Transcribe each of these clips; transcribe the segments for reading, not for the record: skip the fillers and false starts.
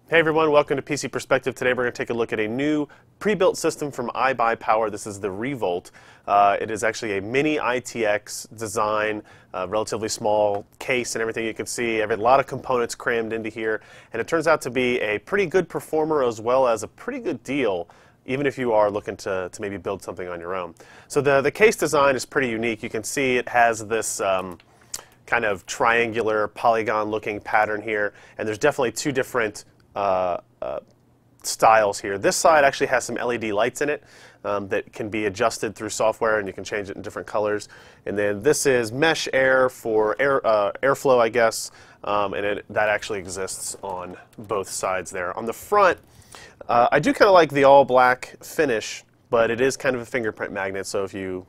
Hey everyone, welcome to PC Perspective. Today we're going to take a look at a new pre-built system from iBuyPower. This is the Revolt. It is actually a Mini-ITX design, relatively small case and everything you can see. A lot of components crammed into here, and it turns out to be a pretty good performer as well as a pretty good deal, even if you are looking to maybe build something on your own. So the case design is pretty unique. You can see it has this kind of triangular polygon looking pattern here, and there's definitely two different styles here. This side actually has some LED lights in it that can be adjusted through software, and you can change it in different colors. And then this is mesh air for airflow, I guess, and that actually exists on both sides there. On the front, I do kind of like the all black finish, but it is kind of a fingerprint magnet, so if you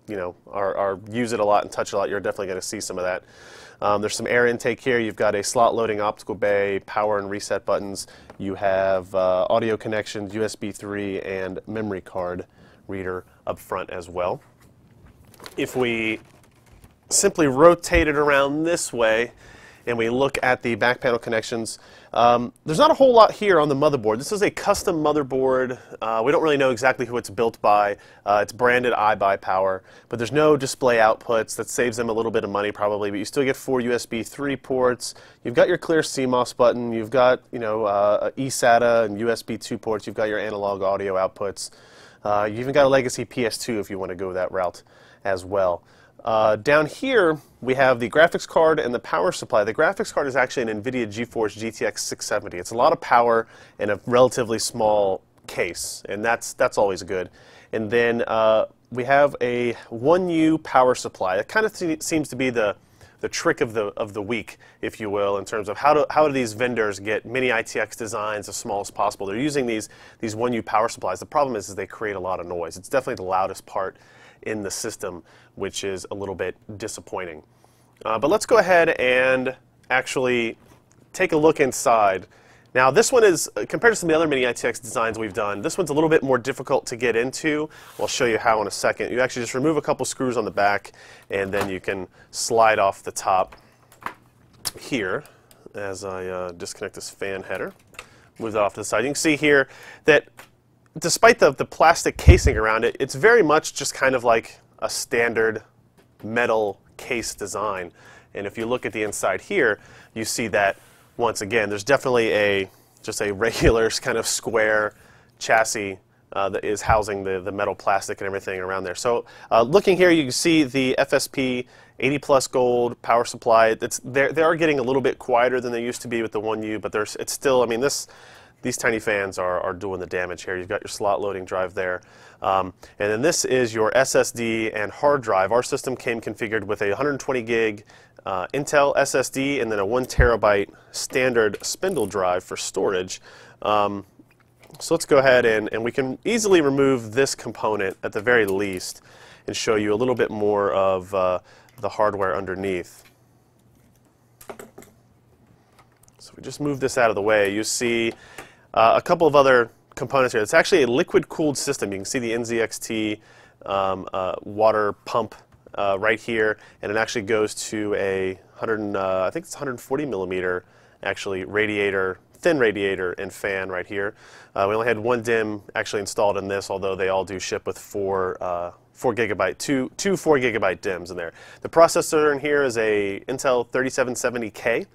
use it a lot and touch it a lot, you're definitely going to see some of that. There's some air intake here. You've got a slot loading optical bay, power and reset buttons. You have audio connections, USB 3, and memory card reader up front as well. If we simply rotate it around this way and we look at the back panel connections, there's not a whole lot here on the motherboard. This is a custom motherboard. We don't really know exactly who it's built by. It's branded iBuyPower, but there's no display outputs. That saves them a little bit of money probably, but you still get 4 USB 3 ports. You've got your clear CMOS button. You've got eSATA and USB 2 ports. You've got your analog audio outputs. You've even got a legacy PS2 if you want to go that route as well. Down here, we have the graphics card and the power supply. The graphics card is actually an NVIDIA GeForce GTX 670. It's a lot of power in a relatively small case, and that's always good. And then we have a 1U power supply. It kind of seems to be the trick of the week, if you will, in terms of how do these vendors get Mini-ITX designs as small as possible. They're using these 1U power supplies. The problem is they create a lot of noise. It's definitely the loudest part in the system, which is a little bit disappointing. But let's go ahead and actually take a look inside. Now this one is, compared to some of the other Mini-ITX designs we've done, this one's a little bit more difficult to get into. I'll show you how in a second. You actually just remove a couple screws on the back, and then you can slide off the top here as I disconnect this fan header. Move that off to the side. You can see here that despite the plastic casing around it, it's very much just kind of like a standard metal case design. And if you look at the inside here, you see that once again, there's definitely just a regular kind of square chassis that is housing the metal plastic and everything around there. So looking here, you can see the FSP 80 plus gold power supply. They are getting a little bit quieter than they used to be with the 1U, but it's still, I mean, these tiny fans are doing the damage here. You've got your slot loading drive there. And then this is your SSD and hard drive. Our system came configured with a 120 gig Intel SSD and then a 1 terabyte standard spindle drive for storage. So let's go ahead and we can easily remove this component at the very least and show you a little bit more of the hardware underneath. So we just move this out of the way. You see a couple of other components here. It's actually a liquid-cooled system. You can see the NZXT water pump right here, and it actually goes to a I think it's 140 millimeter actually radiator, thin radiator and fan right here. We only had one DIMM actually installed in this, although they all do ship with two 4 gigabyte DIMMs in there. The processor in here is a Intel 3770K.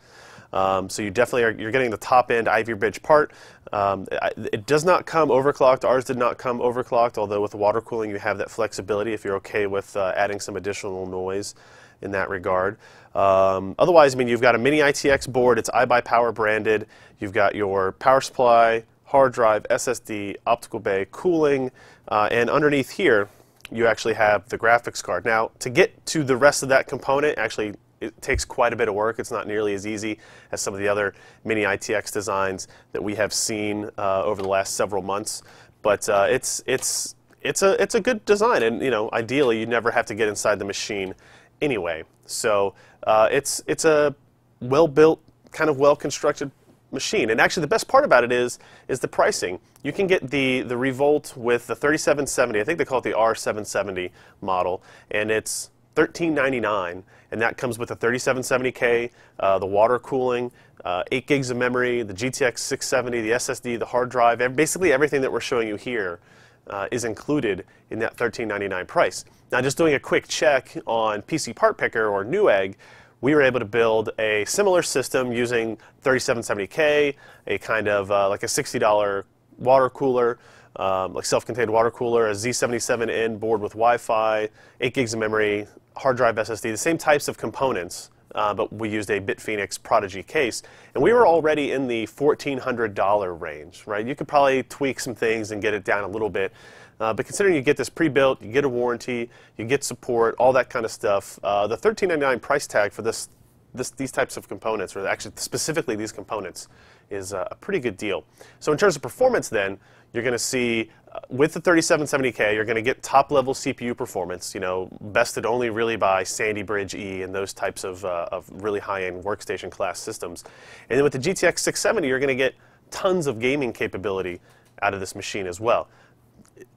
So you definitely you're getting the top end Ivy Bridge part. It does not come overclocked. Ours did not come overclocked, although with the water cooling you have that flexibility if you're okay with adding some additional noise in that regard. Otherwise, I mean, you've got a Mini-ITX board. It's iBuyPower branded. You've got your power supply, hard drive, SSD, optical bay, cooling, and underneath here you actually have the graphics card. Now, to get to the rest of that component, actually it takes quite a bit of work. It's not nearly as easy as some of the other Mini-ITX designs that we have seen over the last several months. But it's a good design, and ideally you never have to get inside the machine anyway. So it's a well-built, kind of well-constructed machine. And actually the best part about it is the pricing. You can get the Revolt with the 3770, I think they call it the R770 model, and it's $1399, and that comes with the 3770K, the water cooling, 8 gigs of memory, the GTX 670, the SSD, the hard drive. Basically everything that we're showing you here is included in that $1399 price. Now, just doing a quick check on PC Part Picker or Newegg, we were able to build a similar system using 3770K, a kind of like a $60 water cooler, like self-contained water cooler, a Z77N board with Wi-Fi, 8 gigs of memory, hard drive SSD, the same types of components, but we used a BitPhoenix Prodigy case, and we were already in the $1,400 range, right? You could probably tweak some things and get it down a little bit, but considering you get this pre-built, you get a warranty, you get support, all that kind of stuff, the $1399 price tag for these types of components, or actually specifically these components, is a pretty good deal. So in terms of performance then, you're going to see with the 3770K, you're going to get top-level CPU performance, you know, bested only really by Sandy Bridge E and those types of really high-end workstation class systems. And then with the GTX 670, you're going to get tons of gaming capability out of this machine as well.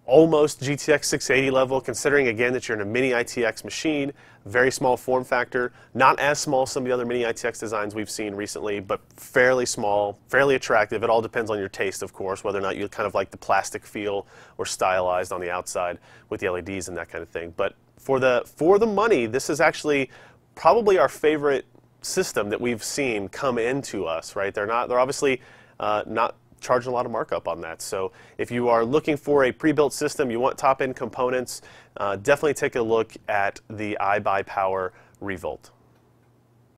Almost GTX 680 level, considering again that you're in a Mini-ITX machine, very small form factor, not as small as some of the other Mini-ITX designs we've seen recently, but fairly small, fairly attractive. It all depends on your taste, of course, whether or not you kind of like the plastic feel or stylized on the outside with the LEDs and that kind of thing. But for the money, this is actually probably our favorite system that we've seen come into us, right? They're obviously not charging a lot of markup on that. So if you are looking for a pre-built system, you want top-end components, definitely take a look at the iBuyPower Revolt.